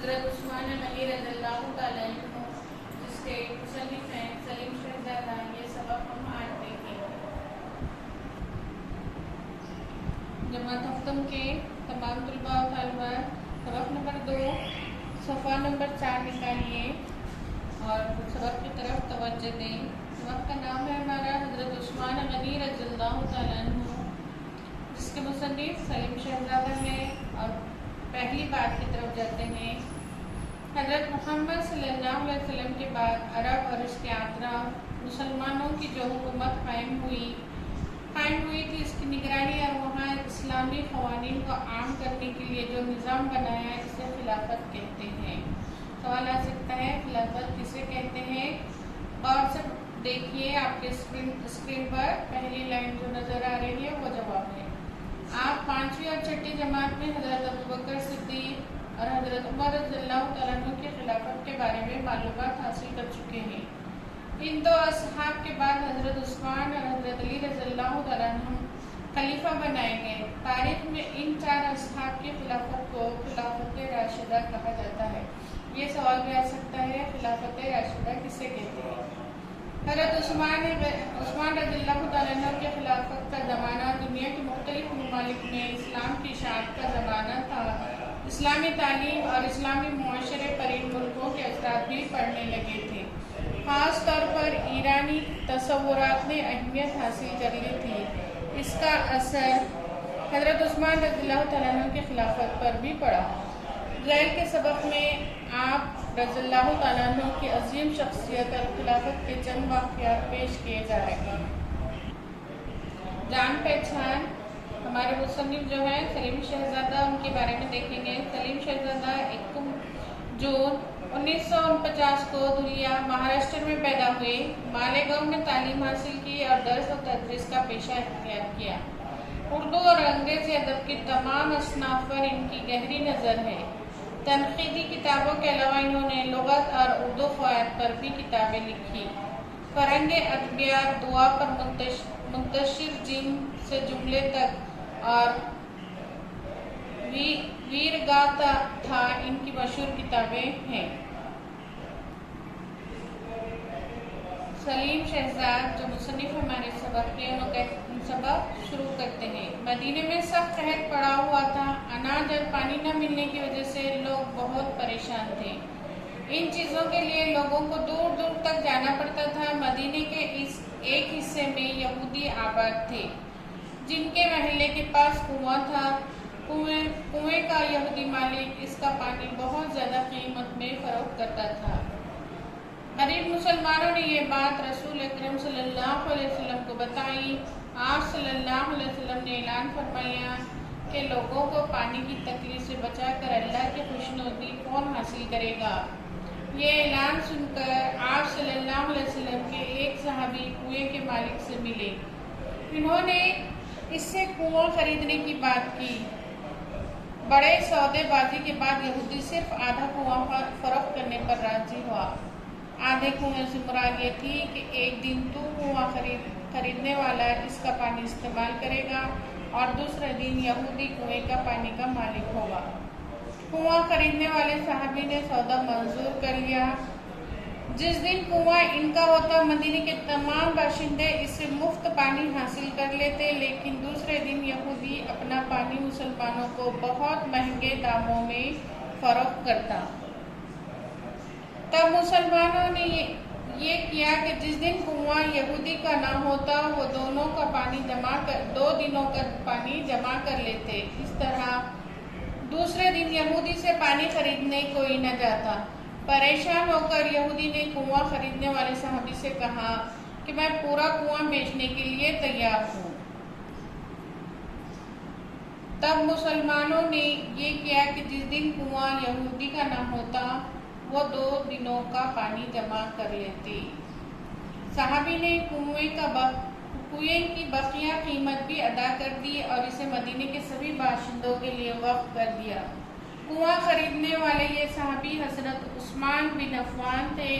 حضرت عثمان غنی رضی اللہ تعالیٰ عنہ جس کے مصنف ہیں سلیم شہزادہ، یہ سبق ہم آج دیکھیں گے۔ جماعت ہفتم کے تمام طلباء و طالبات سبق نمبر 2 صفحہ نمبر 4 نکالیے اور سبق کی طرف توجہ دیں۔ سبق کا نام ہے ہمارا حضرت عثمان غنی رضی اللہ تعالیٰ عنہ جس کے مصنف سلیم شہزادہ ہیں، اور پہلی بات کی طرف جاتے ہیں۔ حضرت محمد صلی اللہ علیہ وسلم کے بعد عرب اور اس کے اطراف مسلمانوں کی جو حکومت قائم ہوئی تھی، اس کی نگرانی اور وہاں اسلامی قوانین کو عام کرنے کے لیے جو نظام بنایا ہے اسے خلافت کہتے ہیں۔ سوال آ سکتا ہے خلافت کسے کہتے ہیں؟ غور سے دیکھیے آپ کے اسکرین پر پہلی لائن جو نظر آ رہی ہے وہ جواب ہے۔ آپ 5ویں اور 6ٹھی جماعت میں حضرت ابوبکر صدیق اور حضرت عمر رضی اللہ تعالیٰ عنہ کی خلافت کے بارے میں معلومات حاصل کر چکے ہیں۔ ان دو اصحاب کے بعد حضرت عثمان اور حضرت علی رضی اللہ تعالیٰ عنہ خلیفہ بنائے گئے۔ تاریخ میں ان 4 اصحاب کی خلافت کو خلافت راشدہ کہا جاتا ہے۔ یہ سوال بھی آ سکتا ہے خلافت راشدہ کسے کہتے ہیں؟ حضرت عثمان رضی اللہ تعالیٰ عنہ کی خلافت کا زمانہ دنیا کے مختلف ممالک میں اسلام کی اشاعت کا زمانہ تھا۔ اسلامی تعلیم اور اسلامی معاشرے پر ان ملکوں کے اثرات بھی پڑنے لگے تھے۔ خاص طور پر ایرانی تصورات نے اہمیت حاصل کر لی تھی۔ اس کا اثر حضرت عثمان رضی اللہ تعالیٰ عنہ کی خلافت پر بھی پڑا۔ ذیل کے سبق میں آپ رضی اللہ تعالیٰ عنہ کی عظیم شخصیت اور خلافت کے چند واقعات پیش کیے جا رہے ہیں۔ جان پہچان ہمارے مصنف جو ہیں سلیم شہزادہ، ان کے بارے میں دیکھیں گے۔ سلیم شہزادہ 1 جون 1949 کو دھولیا مہاراشٹر میں پیدا ہوئے۔ مالیگاؤں میں تعلیم حاصل کی اور درس و تدریس کا پیشہ اختیار کیا۔ اردو اور انگریزی ادب کی تمام اصناف پر ان کی گہری نظر ہے۔ تنقیدی کتابوں کے علاوہ انہوں نے لغت اور اردو قواعد پر بھی کتابیں لکھی۔ فرنگ ادبیات، دعا پر منتشر جن سے جملے تک اور ویرگاتھا تھا ان کی مشہور کتابیں ہیں۔ سلیم شہزاد جو مصنف ہمارے سبق کے سبق شروع کرتے ہیں۔ مدینے میں سخت قحط پڑا ہوا تھا۔ اناج اور پانی نہ ملنے کی وجہ سے لوگ بہت پریشان تھے۔ ان چیزوں کے لیے لوگوں کو دور دور تک جانا پڑتا تھا۔ مدینے کے اس ایک حصے میں یہودی آباد تھے جن کے محلے کے پاس کنواں تھا۔ کنویں کا یہودی مالک اس کا پانی بہت زیادہ قیمت میں فروخت کرتا تھا۔ غریب مسلمانوں نے یہ بات رسول اکرم صلی اللہ علیہ وسلم کو بتائی۔ آپ صلی اللہ علیہ وسلم نے اعلان فرمایا کہ لوگوں کو پانی کی تکلیف سے بچا کر اللہ کی خوشنودی کون حاصل کرے گا۔ یہ اعلان سن کر آپ صلی اللہ علیہ وسلم کے ایک صحابی کنویں کے مالک سے ملے۔ انہوں نے اس سے کنواں خریدنے کی بات کی۔ بڑے سودے بازی کے بعد یہودی صرف آدھا کنواں فروخت کرنے پر راضی ہوا۔ آدھے کنویں سے مراد یہ تھی کہ ایک دن تو کنواں خریدنے والا اس کا پانی استعمال کرے گا اور دوسرے دن یہودی کنویں کا پانی کا مالک ہوگا۔ کنواں خریدنے والے صحابی نے سودا منظور کر لیا۔ جس دن کنواں ان کا ہوتا مدینے کے تمام باشندے اس سے مفت پانی حاصل کر لیتے، لیکن دوسرے دن یہودی اپنا پانی مسلمانوں کو بہت مہنگے داموں میں فروخت کرتا۔ تب مسلمانوں نے یہ کیا کہ جس دن کنواں یہودی کا نہ ہوتا وہ 2 دنوں کا پانی جمع کر لیتے۔ اس طرح دوسرے دن یہودی سے پانی خریدنے کوئی نہ جاتا۔ پریشان ہو کر یہودی نے کنواں خریدنے والے صحابی سے کہا کہ میں پورا کنواں بیچنے کے لیے تیار ہوں۔ تب مسلمانوں نے یہ کیا کہ جس دن کنواں یہودی کا نہ ہوتا وہ 2 دنوں کا پانی جمع کر لیتے۔ صحابی نے کنویں کی بقیہ قیمت بھی ادا کر دی اور اسے مدینے کے سبھی باشندوں کے لیے وقف کر دیا۔ کنواں خریدنے والے یہ صحابی حضرت عثمان بن عفان تھے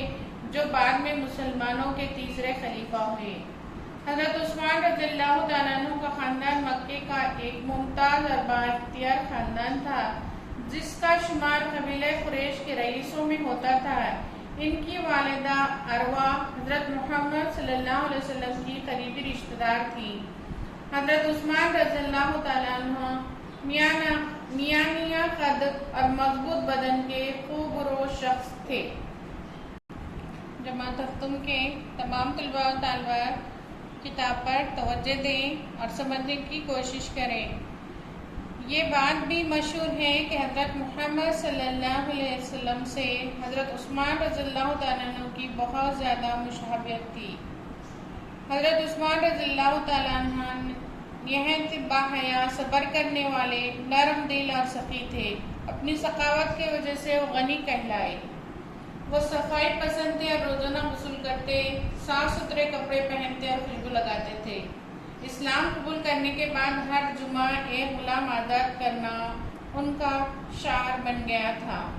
جو بعد میں مسلمانوں کے تیسرے خلیفہ ہوئے۔ حضرت عثمان رضی اللہ تعالیٰ عنہ کا خاندان مکے کا ایک ممتاز اور بااختیار خاندان تھا جس کا شمار قبیلہ قریش کے رئیسوں میں ہوتا تھا۔ ان کی والدہ عروہ حضرت محمد صلی اللہ علیہ وسلم کی قریبی رشتہ دار تھی۔ حضرت عثمان رضی اللہ تعالیٰ عنہ میانیہ قد اور مضبوط بدن کے خوب روش شخص تھے۔ جماعت ہفتم کے تمام طلباء و طالبات کتاب پر توجہ دیں اور سمجھنے کی کوشش کریں۔ یہ بات بھی مشہور ہے کہ حضرت محمد صلی اللہ علیہ وسلم سے حضرت عثمان رضی اللہ تعالیٰ عنہ کی بہت زیادہ مشابہت تھی۔ حضرت عثمان رضی اللہ تعالیٰ عنہ نہایت باحیا، صبر کرنے والے، نرم دل اور سخی تھے۔ اپنی سخاوت کی وجہ سے وہ غنی کہلائے۔ وہ صفائی پسند تھے اور روزانہ غسل کرتے، صاف ستھرے کپڑے پہنتے اور خوشبو لگاتے تھے۔ اسلام قبول کرنے کے بعد ہر جمعہ ایک غلام آزاد کرنا ان کا شعار بن گیا تھا۔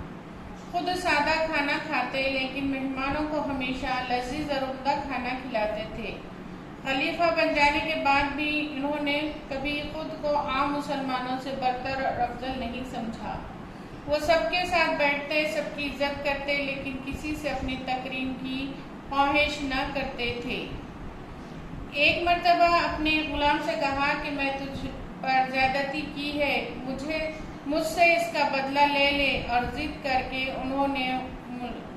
خود سادہ کھانا کھاتے لیکن مہمانوں کو ہمیشہ لذیذ اور عمدہ کھانا کھلاتے تھے۔ خلیفہ بن جانے کے بعد بھی انہوں نے کبھی خود کو عام مسلمانوں سے برتر اور افضل نہیں سمجھا۔ وہ سب کے ساتھ بیٹھتے، سب کی عزت کرتے، لیکن کسی سے اپنی تکریم کی خواہش نہ کرتے تھے۔ ایک مرتبہ اپنے غلام سے کہا کہ میں تجھ پر زیادتی کی ہے، مجھ سے اس کا بدلہ لے لے، اور ضد کر کے انہوں نے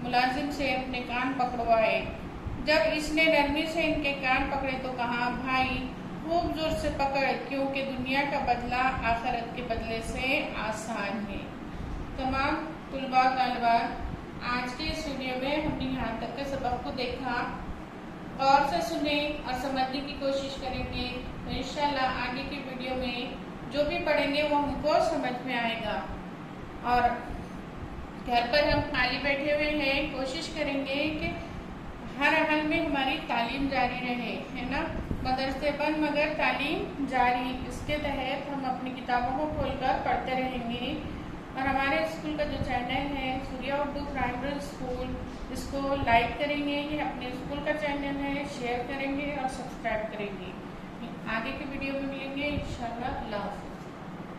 ملازم سے اپنے کان پکڑوائے۔ جب اس نے نرمی سے ان کے کان پکڑے تو کہا، بھائی خوب زور سے پکڑ، کیونکہ دنیا کا بدلہ آخرت کے بدلے سے آسان ہے۔ تمام طلباء و طالبات، آج کے اس ویڈیو میں ہم نے یہاں تک کے سبق کو دیکھا۔ غور سے سنیں اور سمجھنے کی کوشش کریں گے تو انشاءاللہ آگے کی ویڈیو میں جو بھی پڑھیں گے وہ ہم کو سمجھ میں آئے گا۔ اور گھر پر ہم خالی بیٹھے ہوئے ہیں، کوشش کریں گے کہ ہر حال میں ہماری تعلیم جاری رہے، ہے نا، مدرسے بند مگر تعلیم جاری۔ اس کے تحت ہم اپنی کتابوں کو کھول کر پڑھتے رہیں گے، اور ہمارے اسکول کا جو چینل ہے سوریہ اردو پرائمری اسکول، اس کو لائک کریں گے، یہ اپنے اسکول کا چینل ہے، شیئر کریں گے اور سبسکرائب کریں گے۔ آگے کی ویڈیو میں ملیں گے انشاءاللہ۔ اللہ حافظ۔